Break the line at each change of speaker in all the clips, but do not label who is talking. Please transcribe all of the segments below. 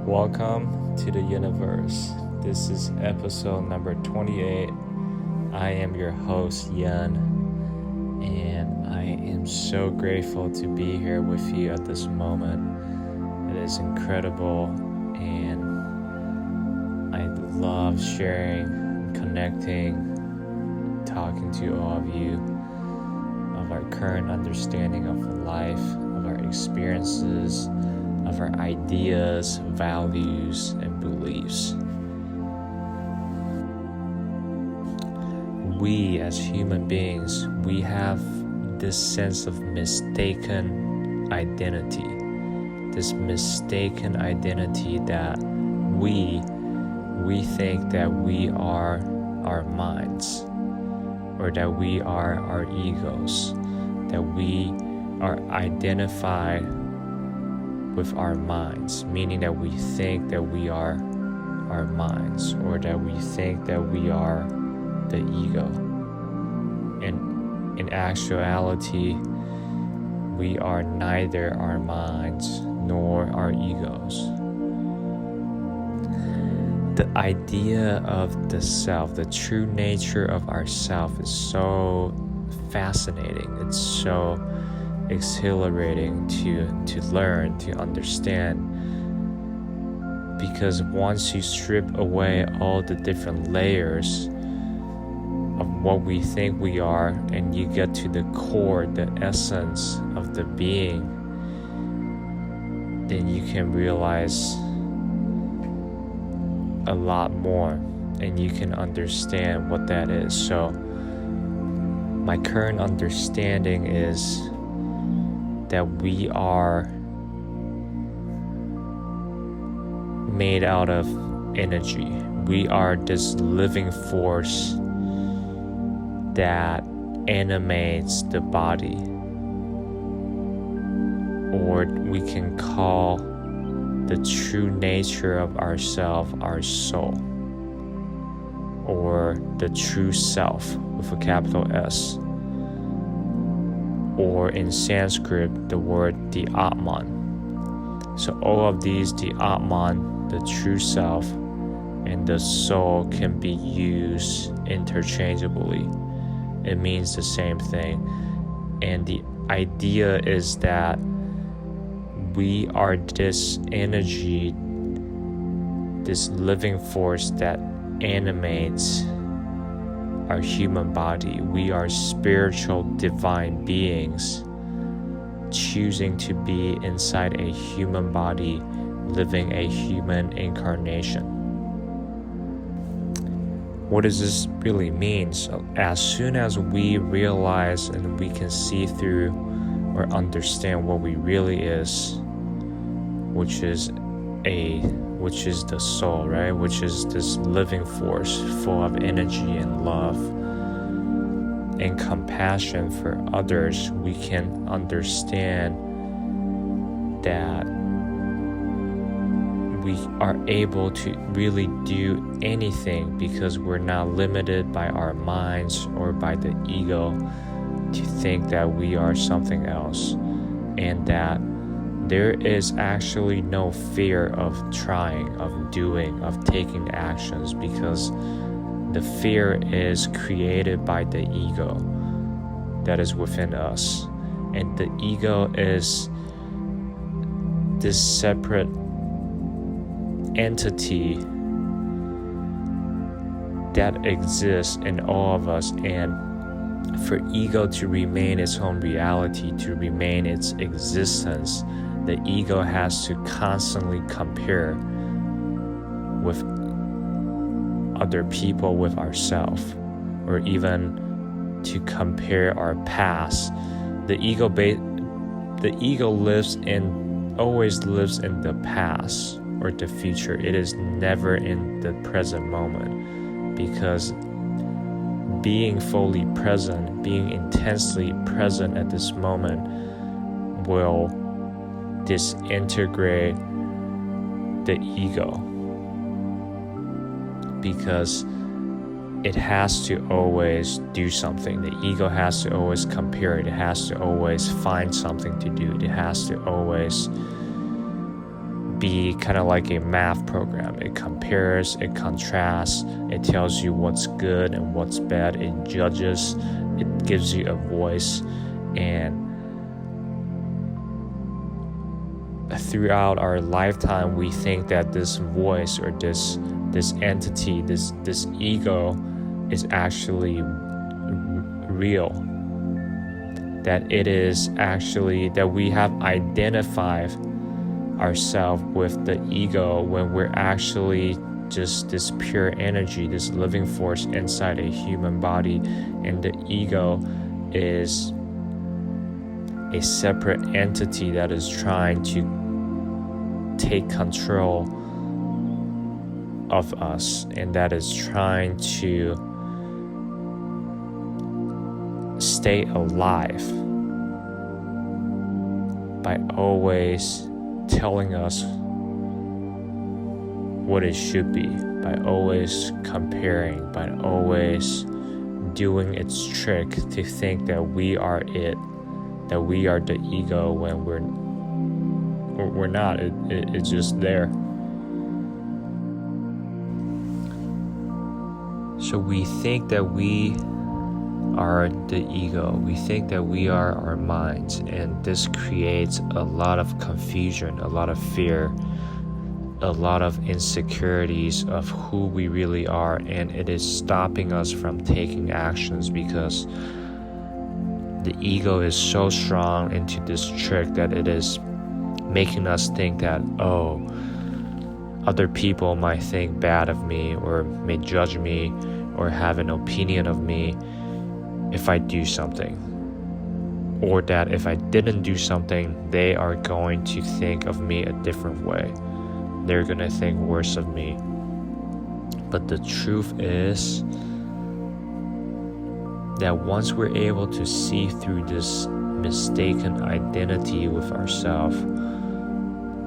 Welcome to the Yuniverse. This is episode number 28. I am your host, Yun, and I am so grateful to be here with you at this moment. It is incredible, and I love sharing, connecting, talking to all of you of our current understanding of life, of our experiences, of our ideas, values, and beliefs. We as human beings, we have this sense of mistaken identity. This mistaken identity that we think that we are our minds, or that we are our egos, that we are identified with our minds, meaning that we think that we are our minds, or that we think that we are the ego. And in actuality, we are neither our minds nor our egos. The idea of the self, the true nature of ourself, is so fascinating. It's so exhilarating to learn, to understand, because once you strip away all the different layers of what we think we are, and you get to the core, the essence of the being, then you can realize a lot more, and you can understand what that is. So my current understanding is that we are made out of energy. We are this living force that animates the body, or we can call the true nature of ourself our soul, or the true self with a capital S, or in Sanskrit the word the Atman. So all of these, the Atman, the true self, and the soul, can be used interchangeably. It means the same thing. And the idea is that we are this energy, this living force that animates our human body. We are spiritual divine beings choosing to be inside a human body, living a human incarnation. What does this really mean? So as soon as we realize and we can see through or understand what we really is, which is the soul, right? Which is this living force full of energy and love and compassion for others, we can understand that we are able to really do anything, because we're not limited by our minds or by the ego to think that we are something else, and that there is actually no fear of trying, of doing, of taking actions, because the fear is created by the ego that is within us. And the ego is this separate entity that exists in all of us, and for ego to remain its own reality, to remain its existence, the ego has to constantly compare with other people, with ourselves, or even to compare our past. The ego always lives in the past or the future. It is never in the present moment, because being fully present, being intensely present at this moment, will disintegrate the ego, because it has to always do something. The ego has to always compare it. It has to always find something to do. It has to always be kind of like a math program. It compares, it contrasts, it tells you what's good and what's bad, it judges, it gives you a voice. And throughout our lifetime, we think that this voice or this entity, this ego is actually real, that it is actually that we have identified ourselves with the ego, when we're actually just this pure energy, this living force inside a human body, and the ego is a separate entity that is trying to take control of us, and that is trying to stay alive by always telling us what it should be, by always comparing, by always doing its trick to think that we are it, that we are the ego, when we're not. It's just there. So we think that we are the ego, we think that we are our minds, and this creates a lot of confusion, a lot of fear, a lot of insecurities of who we really are, and it is stopping us from taking actions, because the ego is so strong into this trick that it is making us think that, oh, other people might think bad of me, or may judge me, or have an opinion of me if I do something, or that if I didn't do something, they are going to think of me a different way. They're going to think worse of me. But the truth is that once we're able to see through this mistaken identity with ourselves,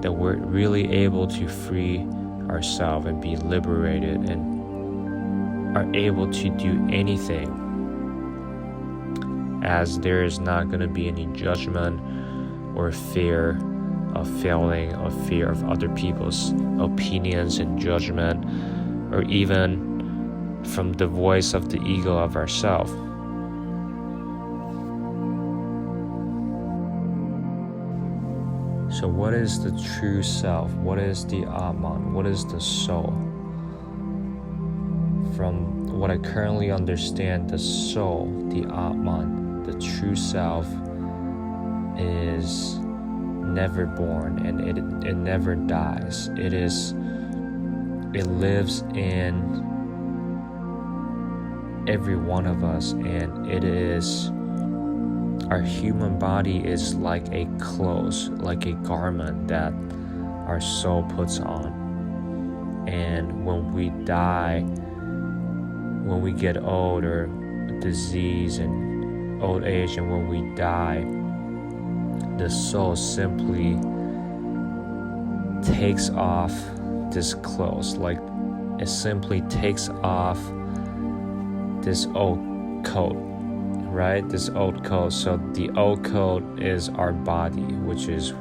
that we're really able to free ourselves and be liberated and are able to do anything, as there is not going to be any judgment or fear of failing, or fear of other people's opinions and judgment, or even from the voice of the ego of ourselves. So what is the true self? What is the Atman? What is the soul? From what I currently understand, the soul, the Atman, the true self, is never born, and it never dies. It lives in every one of us, and it is, our human body is like a clothes, like a garment that our soul puts on. And when we die, when we get old, or disease and old age, and when we die, the soul simply takes off this clothes, like it simply takes off this old coat, right? This old coat. So the old coat is our body, which is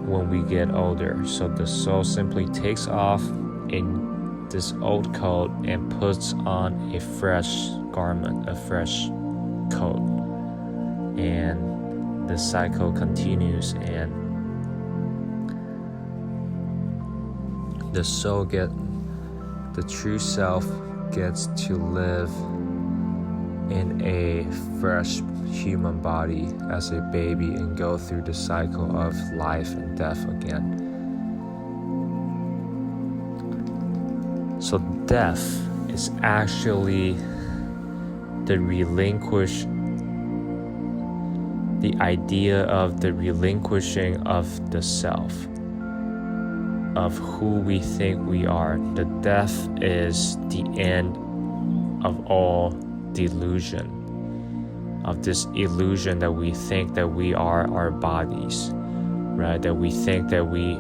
when we get older. So the soul simply takes off in this old coat and puts on a fresh garment, a fresh coat. And the cycle continues, and the soul the true self gets to live in a fresh human body as a baby and go through the cycle of life and death again. So death is actually the idea of the relinquishing of the self, of who we think we are. The death is the end of all delusion, of this illusion that we think that we are our bodies, right? That we think that we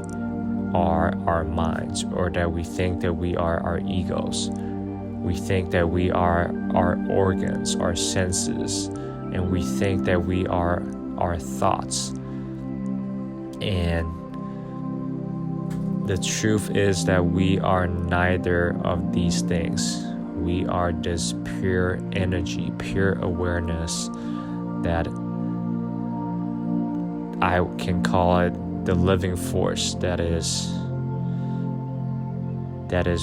are our minds, or that we think that we are our egos. We think that we are our organs, our senses, and we think that we are our thoughts. And the truth is that we are neither of these things. We are this pure energy, pure awareness that I can call it the living force that is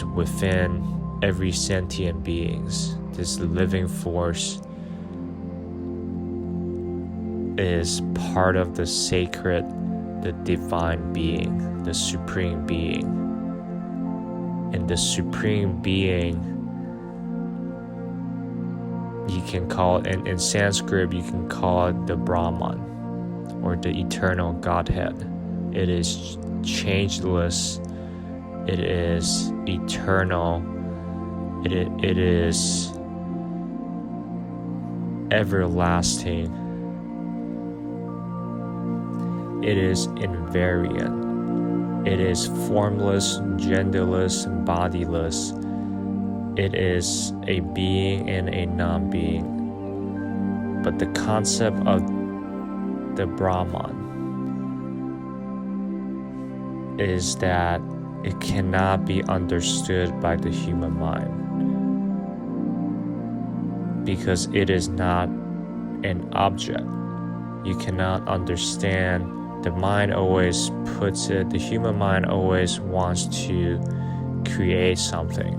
within every sentient beings. This living force is part of the sacred, the divine being, the supreme being. And the supreme being, you can call it, in Sanskrit, you can call it the Brahman, or the eternal Godhead. It is changeless. It is eternal. It is everlasting. It is invariant. It is formless, genderless, bodiless. It is a being and a non-being. But the concept of the Brahman is that it cannot be understood by the human mind, because it is not an object. You cannot understand. The mind always puts it, the human mind always wants to create something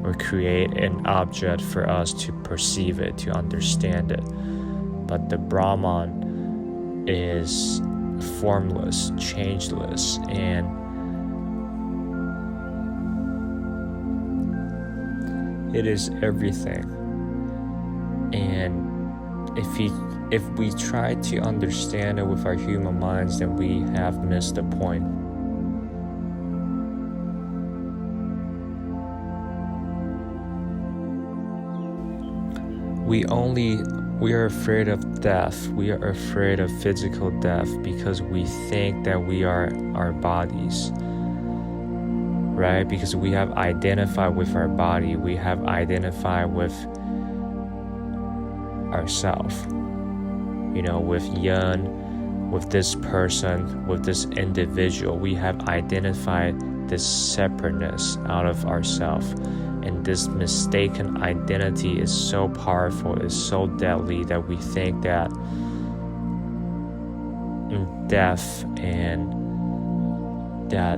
or create an object for us to perceive it, to understand it. But the Brahman is formless, changeless, and it is everything. And if we try to understand it with our human minds, then we have missed the point. We are afraid of death. We are afraid of physical death because we think that we are our bodies, right? Because we have identified with our body. We have identified with ourselves, with Yun, with this person, with this individual. We have identified this separateness out of ourselves. And this mistaken identity is so powerful, is so deadly, that we think that death and that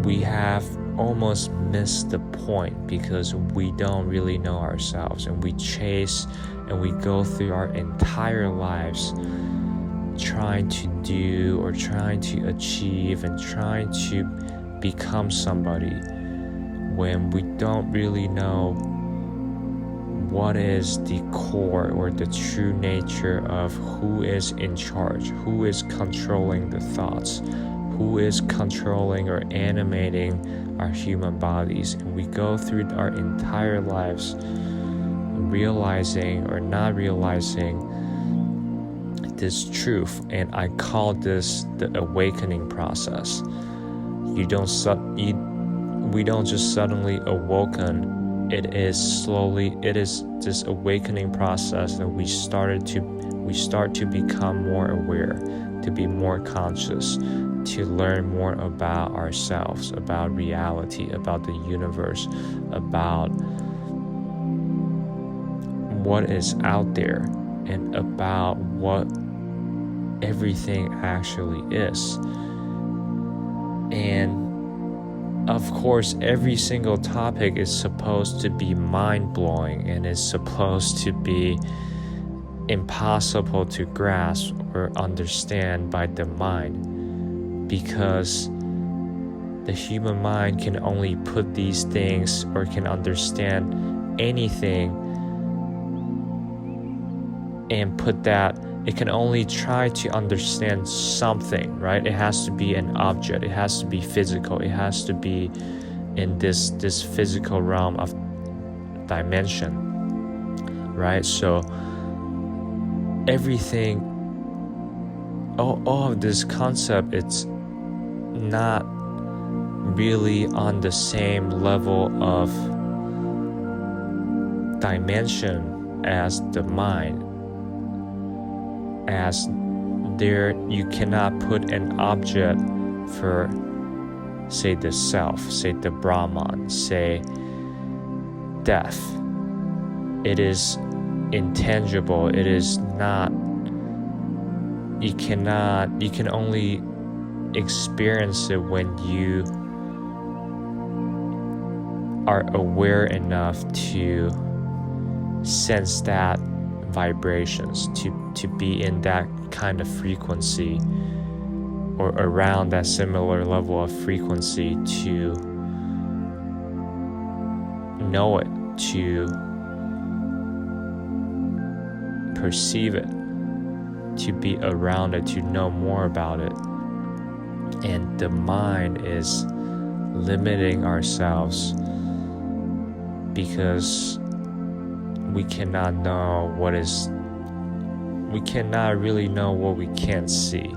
we have almost missed the point, because we don't really know ourselves, and we chase and we go through our entire lives trying to do or trying to achieve and trying to become somebody, when we don't really know what is the core or the true nature of who is in charge, who is controlling the thoughts, who is controlling or animating our human bodies. And we go through our entire lives realizing or not realizing this truth, and I call this the awakening process. We don't just suddenly awoken. It is this awakening process that we start to become more aware, to be more conscious, to learn more about ourselves, about reality, about the universe, about what is out there, and about what everything actually is. And of course, every single topic is supposed to be mind-blowing and is supposed to be impossible to grasp or understand by the mind, because the human mind can only put these things or can understand anything and put that. It can only try to understand something, right? It has to be an object. It has to be physical. It has to be in this physical realm of dimension, right? So everything, all of this concept, it's not really on the same level of dimension as the mind, as there you cannot put an object for, say, the self, say the Brahman, say death. It is intangible. It is not, you can only experience it when you are aware enough to sense that vibrations, to be in that kind of frequency or around that similar level of frequency, to know it, to perceive it, to be around it, to know more about it. And the mind is limiting ourselves because we cannot really know what we can't see.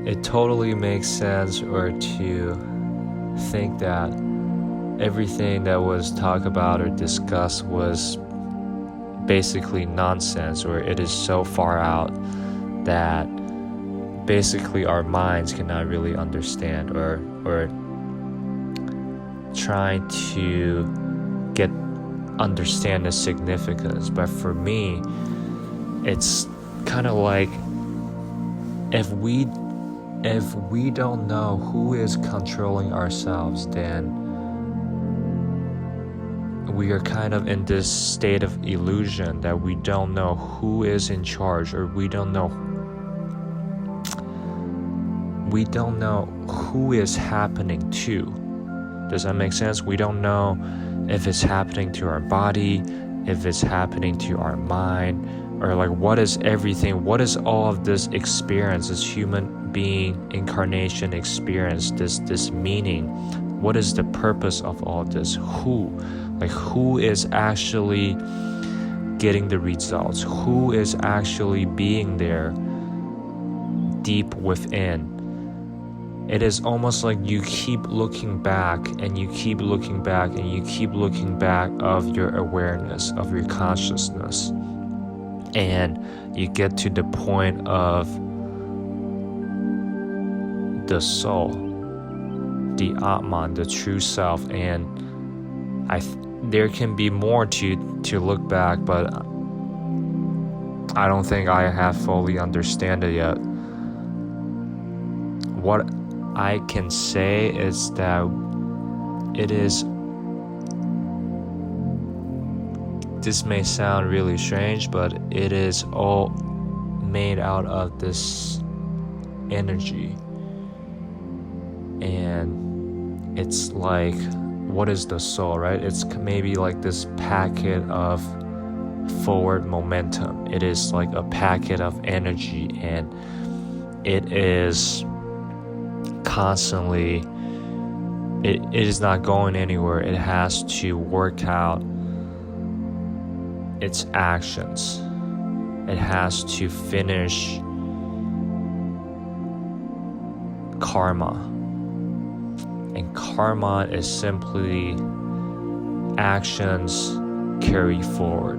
It totally makes sense or to think that everything that was talked about or discussed was basically nonsense, or it is so far out that basically our minds cannot really understand or trying to understand the significance. But for me, it's kind of like if we don't know who is controlling ourselves, then we are kind of in this state of illusion that we don't know who is in charge, or we don't know who is happening to. Does that make sense? We don't know if it's happening to our body, if it's happening to our mind, or like what is everything, what is all of this experience, this human being incarnation experience, this meaning, what is the purpose of all this? Who is actually getting the results? Who is actually being there deep within? It is almost like you keep looking back and you keep looking back and you keep looking back of your awareness, of your consciousness. And you get to the point of the soul, the Atman, the true self. And there can be more to look back, but I don't think I have fully understand it yet. What I can say is that this may sound really strange, but it is all made out of this energy. And it's like, what is the soul, right? It's maybe like this packet of forward momentum. It is like a packet of energy, and it is constantly, it is not going anywhere. It has to work out its actions. It has to finish karma. And karma is simply actions carried forward.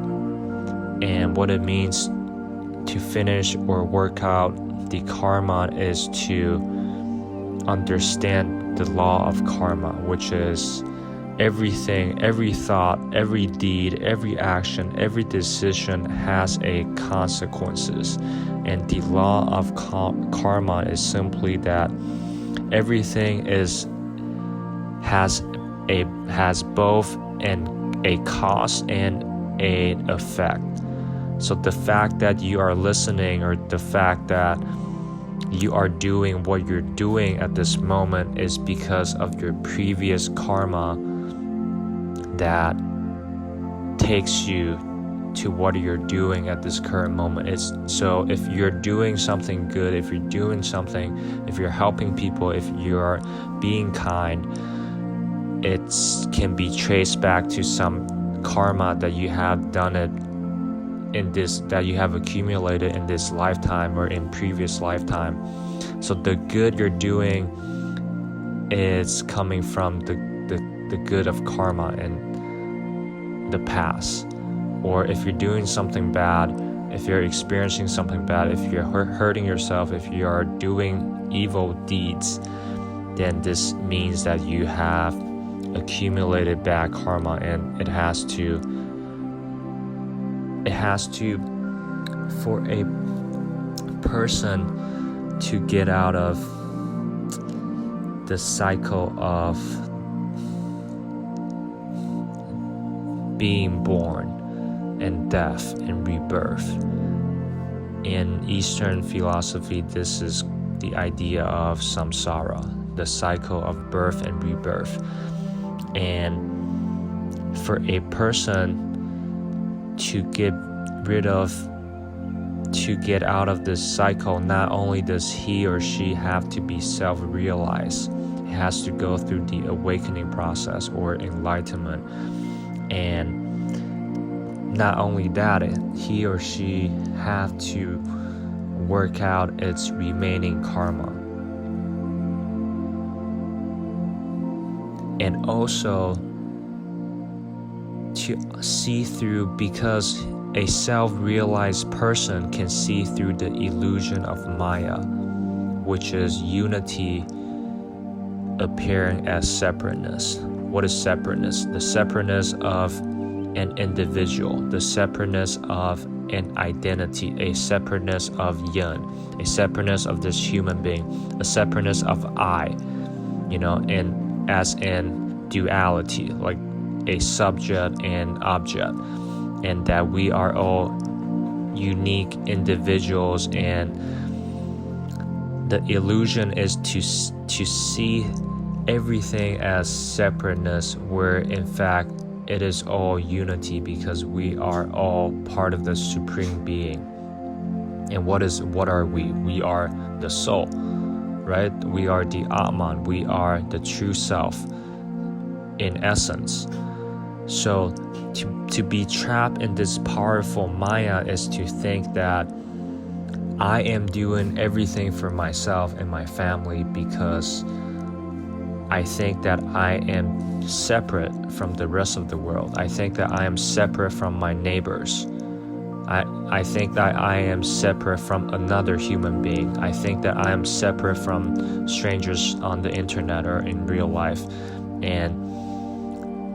And what it means to finish or work out the karma is to understand the law of karma, which is everything, every thought, every deed, every action, every decision has a consequences. And the law of karma is simply that everything has both a cause and an effect. So the fact that you are listening, or the fact that you are doing what you're doing at this moment, is because of your previous karma that takes you to what you're doing at this current moment. So if you're doing something good, if you're helping people, if you're being kind, it can be traced back to some karma that you have done it that you have accumulated in this lifetime or in previous lifetime. So the good you're doing is coming from the good of karma in the past. or if you're doing something bad, if you're experiencing something bad, if you're hurting yourself, if you are doing evil deeds, then this means that you have accumulated bad karma, and it has to for a person to get out of the cycle of being born and death and rebirth. In Eastern philosophy, this is the idea of samsara, the cycle of birth and rebirth. And for a person to get out of this cycle, not only does he or she have to be self-realized, it has to go through the awakening process or enlightenment. And not only that, he or she have to work out its remaining karma. And also to see through, because a self-realized person can see through the illusion of Maya, which is unity appearing as separateness. What is separateness? The separateness of an individual, the separateness of an identity, a separateness of yin, a separateness of this human being, a separateness of I, and as in duality, like a subject and object, and that we are all unique individuals. And the illusion is to see everything as separateness, where in fact it is all unity, because we are all part of the Supreme Being. And what are we? We are the soul, right? We are the Atman. We are the true self in essence. So to be trapped in this powerful Maya is to think that I am doing everything for myself and my family because I think that I am separate from the rest of the world. I think that I am separate from my neighbors. I think that I am separate from another human being. I think that I am separate from strangers on the internet or in real life. And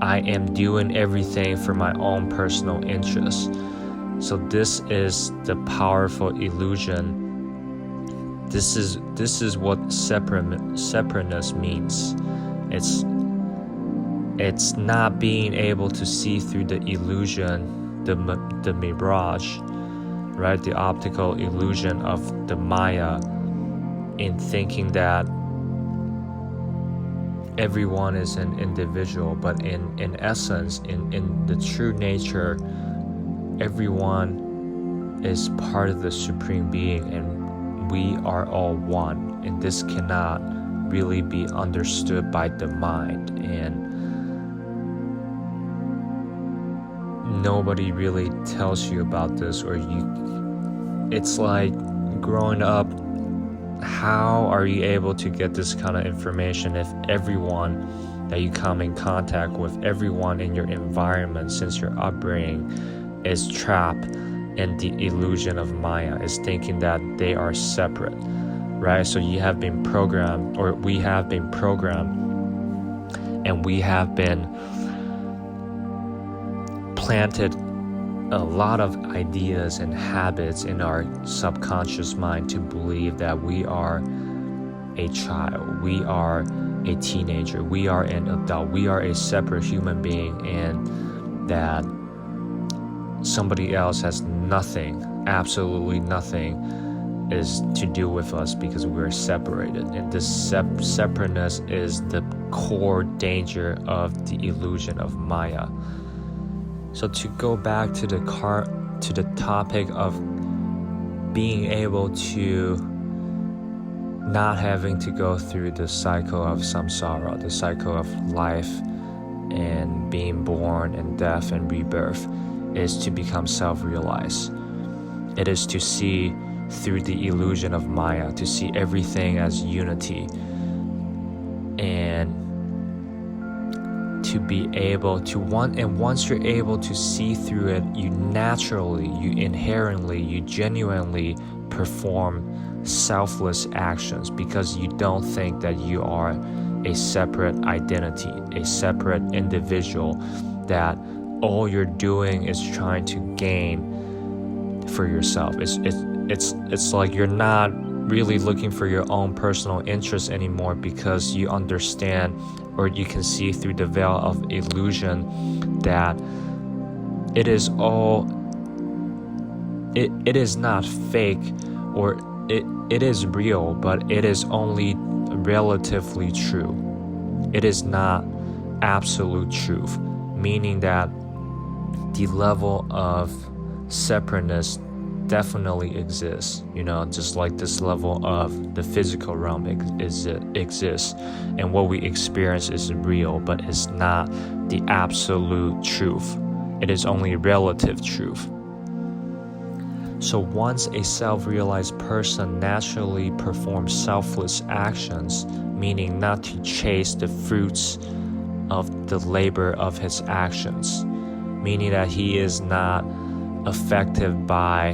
I am doing everything for my own personal interests. So this is the powerful illusion. This is what separateness means. It's not being able to see through the illusion, the mirage, right? The optical illusion of the Maya, in thinking that everyone is an individual, but in essence, in the true nature, everyone is part of the Supreme Being, and we are all one. And this cannot really be understood by the mind, and nobody really tells you about this, or it's like growing up, how are you able to get this kind of information if everyone that you come in contact with, everyone in your environment since your upbringing, is trapped in the illusion of Maya, is thinking that they are separate, right? So you have been programmed, or we have been programmed, and we have been planted a lot of ideas and habits in our subconscious mind to believe that we are a child, we are a teenager, we are an adult, we are a separate human being, and that somebody else has nothing, absolutely nothing is to do with us because we're separated. And this separateness is the core danger of the illusion of Maya. So to go back to the topic of being able to not having to go through the cycle of samsara, the cycle of life and being born and death and rebirth, is to become self-realized. It is to see through the illusion of Maya, to see everything as unity, and to be able to once you're able to see through it, you naturally, you inherently, you genuinely perform selfless actions, because you don't think that you are a separate identity, a separate individual, that all you're doing is trying to gain for yourself. It's like you're not really looking for your own personal interest anymore, because you understand, or you can see through the veil of illusion, that it is all, it is not fake, or it is real, but it is only relatively true. It is not absolute truth, meaning that the level of separateness definitely exists, just like this level of the physical realm exists, and what we experience is real, but it's not the absolute truth. It is only relative truth. So once a self-realized person naturally performs selfless actions, meaning not to chase the fruits of the labor of his actions, meaning that he is not affected by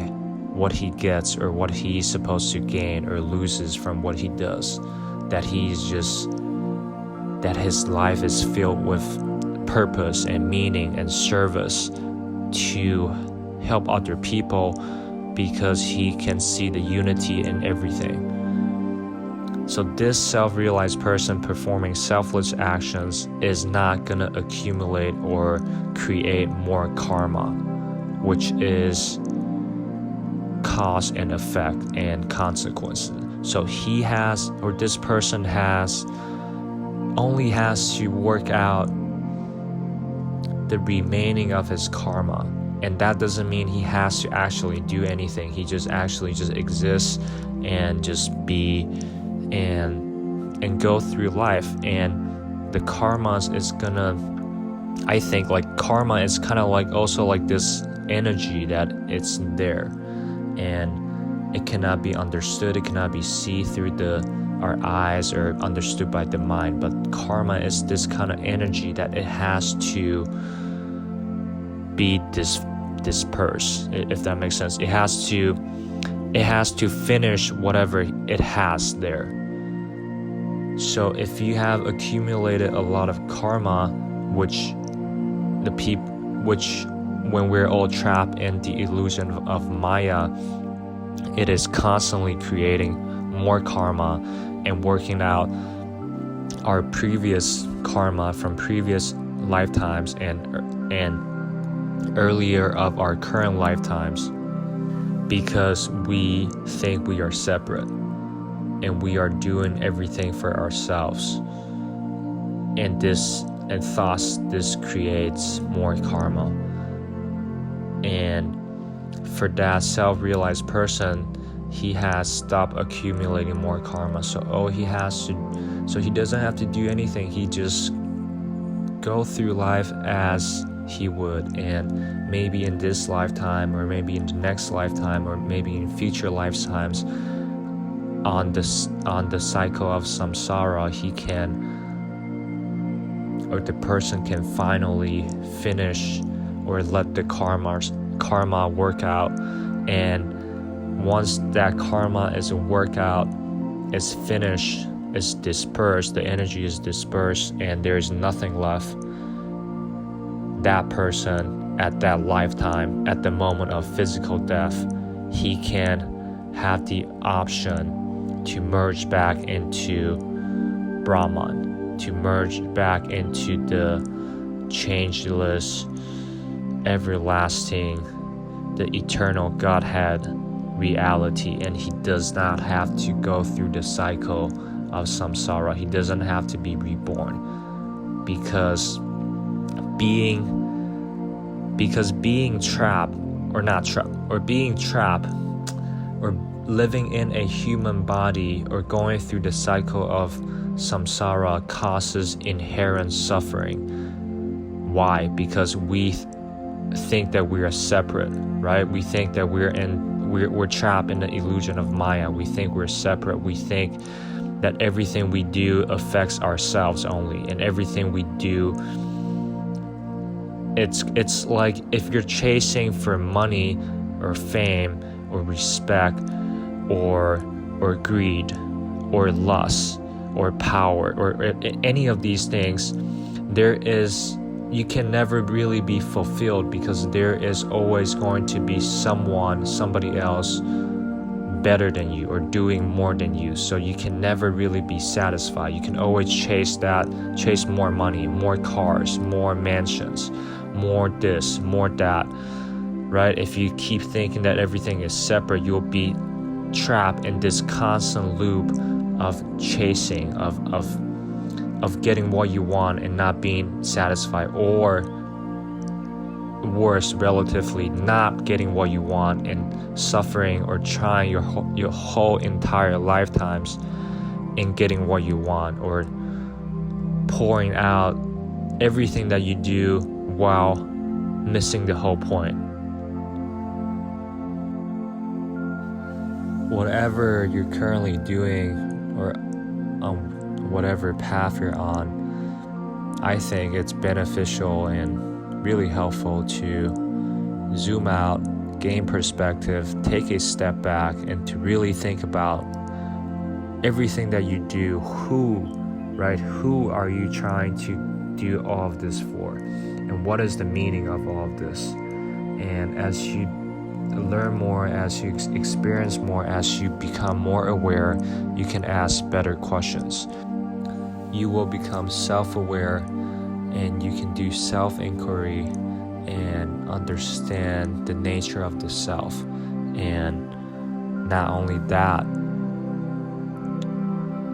what he gets or what he's supposed to gain or loses from what he does, that his life is filled with purpose and meaning and service to help other people, because he can see the unity in everything. So this self-realized person performing selfless actions is not going to accumulate or create more karma, which is cause and effect and consequences. So this person only has to work out the remaining of his karma. And that doesn't mean he has to actually do anything. He just exists and just be and go through life. And the karmas is gonna, I think, like karma is kind of like also like this energy that it's there, and it cannot be understood. It cannot be seen through our eyes or understood by the mind. But karma is this kind of energy that it has to be dispersed, if that makes sense. It has to finish whatever it has there. So if you have accumulated a lot of karma, which when we're all trapped in the illusion of Maya, it is constantly creating more karma and working out our previous karma from previous lifetimes and earlier of our current lifetimes, because we think we are separate and we are doing everything for ourselves, and thus this creates more karma. And for that self-realized person, he has stopped accumulating more karma. So he doesn't have to do anything. He just go through life as he would, and maybe in this lifetime, or maybe in the next lifetime, or maybe in future lifetimes, on the cycle of samsara, the person can finally finish or let the karma work out. And once that karma is worked out, is finished, is dispersed, the energy is dispersed, and there is nothing left, that person at that lifetime, at the moment of physical death, he can have the option to merge back into Brahman, to merge back into the changeless, everlasting, the eternal Godhead reality. And he does not have to go through the cycle of samsara. He doesn't have to be reborn, because being trapped or living in a human body or going through the cycle of samsara causes inherent suffering. Why? Because we think that we are separate, right? We think that we're trapped in the illusion of Maya. We think we're separate. We think that everything we do affects ourselves only, and everything we do it's like if you're chasing for money or fame or respect or greed or lust or power or any of these things, you can never really be fulfilled, because there is always going to be somebody else better than you or doing more than you. So you can never really be satisfied. You can always chase more money, more cars, more mansions, more this, more that, right? If you keep thinking that everything is separate, you'll be trapped in this constant loop of chasing, of getting what you want and not being satisfied, or worse, relatively, not getting what you want and suffering or trying your whole entire lifetimes in getting what you want, or pouring out everything that you do while missing the whole point. Whatever you're currently doing, or whatever path you're on, I think it's beneficial and really helpful to zoom out, gain perspective, take a step back, and to really think about everything that you do. Who are you trying to do all of this for? And what is the meaning of all of this? And as you learn more, as you experience more, as you become more aware, you can ask better questions. You will become self-aware, and you can do self-inquiry and understand the nature of the self. And not only that,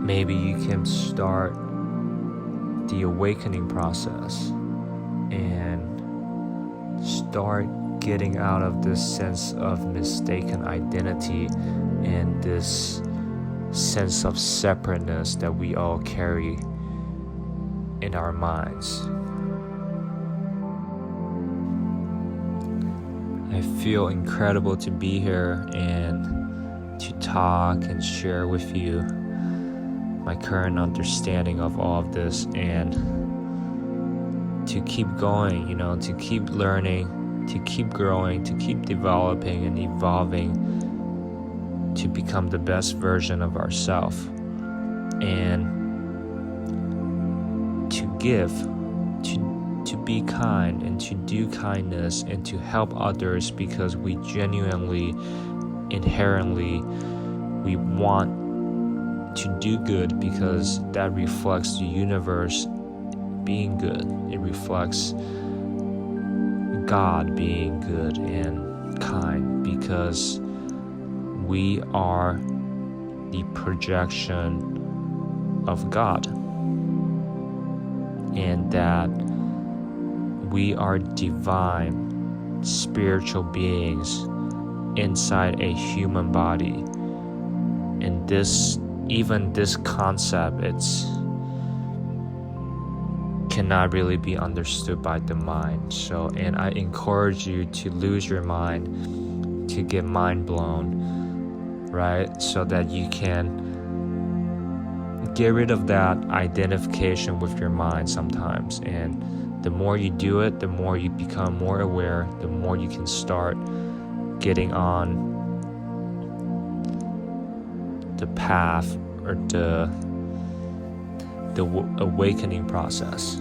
maybe you can start the awakening process and start getting out of this sense of mistaken identity and this sense of separateness that we all carry in our minds. I feel incredible to be here and to talk and share with you my current understanding of all of this, and to keep going, to keep learning, to keep growing, to keep developing and evolving, to become the best version of ourselves, and to give, to be kind, and to do kindness, and to help others, because we genuinely, inherently, we want to do good, because that reflects the universe being good. It reflects God being good and kind, because we are the projection of God, and that we are divine spiritual beings inside a human body. And even this concept, cannot really be understood by the mind. And I encourage you to lose your mind, to get mind blown, right? So that you can get rid of that identification with your mind sometimes. And the more you do it, the more you become more aware, the more you can start getting on the path or the awakening process.